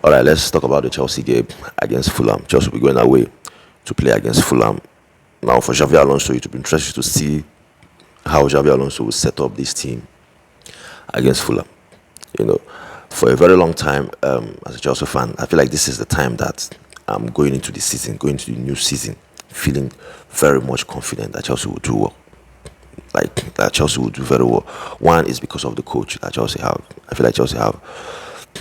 All right, let's talk about the Chelsea game against Fulham. Chelsea will be going away to play against Fulham. Now, for Xavi Alonso, it will be interesting to see how Xavi Alonso will set up this team against Fulham. You know, for a very long time, as a Chelsea fan, I feel like this is the time that I'm going into the season, going into the new season, feeling very much confident that Chelsea will do well. Like that Chelsea will do very well. One is because of the coach that Chelsea have. I feel like Chelsea have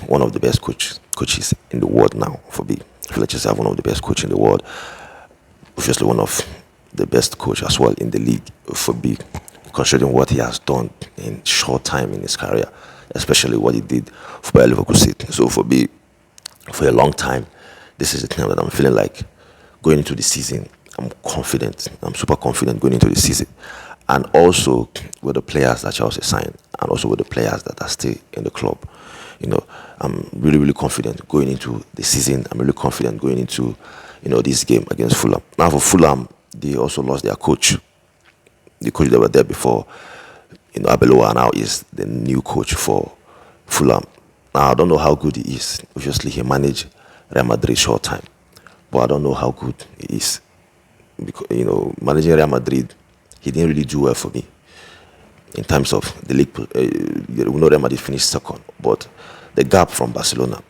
one of the best coaches in the world now. For me, I feel like Chelsea have one of the best coaches in the world. Obviously, one of the best coach as well in the league. For me, considering what he has done in short time in his career, especially what he did for Bayer Leverkusen. So for me, for a long time, this is the time that I'm feeling like going into the season. I'm confident. I'm super confident going into the season, and also with the players that Chelsea signed, and also with the players that are still in the club. I'm really, really confident going into the season. I'm really confident going into, this game against Fulham. Now for Fulham, they also lost their coach. The coach that were there before, Abeloa now is the new coach for Fulham. Now I don't know how good he is. Obviously, he managed Real Madrid short time, but I don't know how good he is because managing Real Madrid, he didn't really do well for me in terms of the league. We know Real Madrid finished second, but the gap from Barcelona,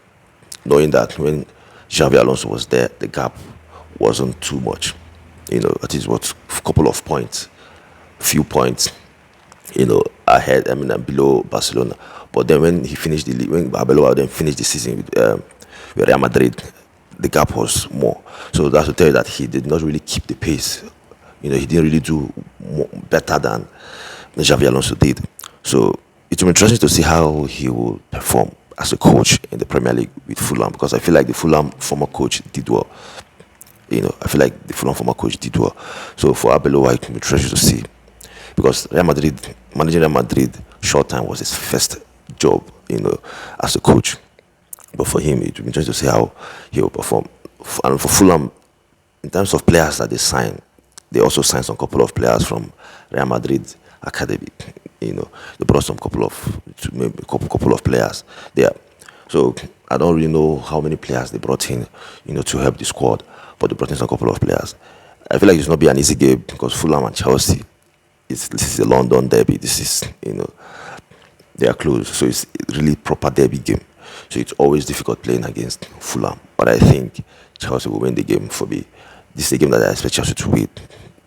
knowing that when Xavi Alonso was there, the gap wasn't too much. At least what a couple of points, few points, ahead. I mean, below Barcelona. But then when he finished the league, when Arbeloa then finished the season with Real Madrid, the gap was more. So that's to tell you that he did not really keep the pace. He didn't really do better than Xavi Alonso did. So it will be interesting to see how he will perform as a coach in the Premier League with Fulham, because I feel like the Fulham former coach did well. I feel like the Fulham former coach did well. So for Arbeloa, it will be interesting to see, because managing Real Madrid short time was his first job, as a coach. But for him, it will be interesting to see how he will perform. And for Fulham, in terms of players that they signed, they also signed some couple of players from Real Madrid academy. They brought some couple of players there. So I don't really know how many players they brought in, to help the squad, but they brought in some couple of players. I feel like it's not be an easy game because Fulham and Chelsea, this is a London derby. This is, they are close, so it's really proper derby game. So it's always difficult playing against Fulham. But I think Chelsea will win the game for me. This is a game that I expect Chelsea to win.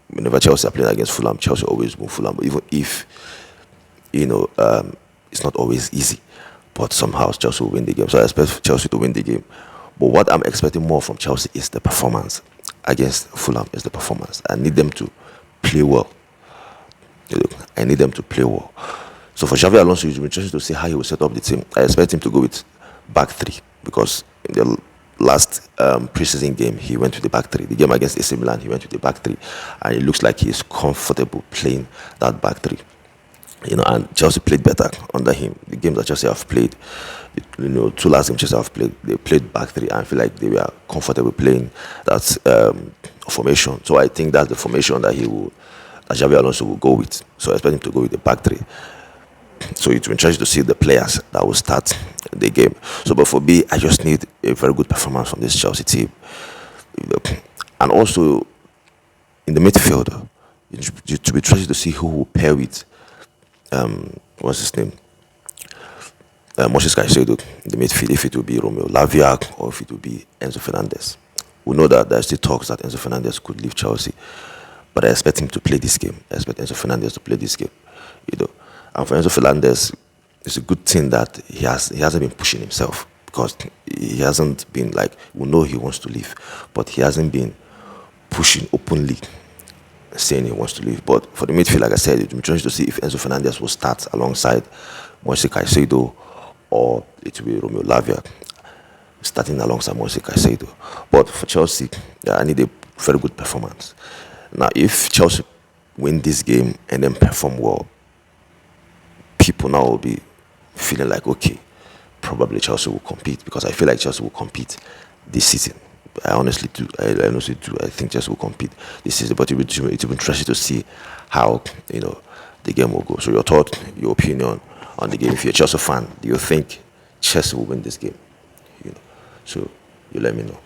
Whenever Chelsea are playing against Fulham, Chelsea always win Fulham. But even if, it's not always easy, but somehow Chelsea will win the game. So I expect Chelsea to win the game. But what I'm expecting more from Chelsea is the performance against Fulham. Is the performance. I need them to play well. I need them to play well. So for Xavi Alonso, it will be interesting to see how he will set up the team. I expect him to go with back three, because in the last preseason game he went to the back three. The game against AC Milan, he went to the back three, and it looks like he is comfortable playing that back three. And Chelsea played better under him. The games that Chelsea have played, two last games Chelsea have played, they played back three, and I feel like they were comfortable playing that formation. So I think that's the formation that Xavi Alonso will go with. So I expect him to go with the back three. So it will be interesting to see the players that will start the game. So, but for me, I just need a very good performance from this Chelsea team. And also, in the midfield, it will be interesting to see who will pair with, what's his name? Moses Caicedo in the midfield, if it will be Romeo Lavia or if it will be Enzo Fernandez. We know that there's still talks that Enzo Fernandez could leave Chelsea, but I expect him to play this game. I expect Enzo Fernandez to play this game. And for Enzo Fernandez, it's a good thing that he hasn't been pushing himself, because he hasn't been like, we know he wants to leave, but he hasn't been pushing openly, saying he wants to leave. But for the midfield, like I said, it will be trying to see if Enzo Fernandez will start alongside Moise Caicedo, or it will be Romeo Lavia starting alongside Moise Caicedo. But for Chelsea, I need a very good performance. Now, if Chelsea win this game and then perform well, people now will be feeling like, okay, probably Chelsea will compete, because I feel like Chelsea will compete this season. I honestly do. I honestly do. I think Chelsea will compete this season, but it will be interesting to see how the game will go. So your thought, your opinion on the game. If you're a Chelsea fan, do you think Chelsea will win this game? So you let me know.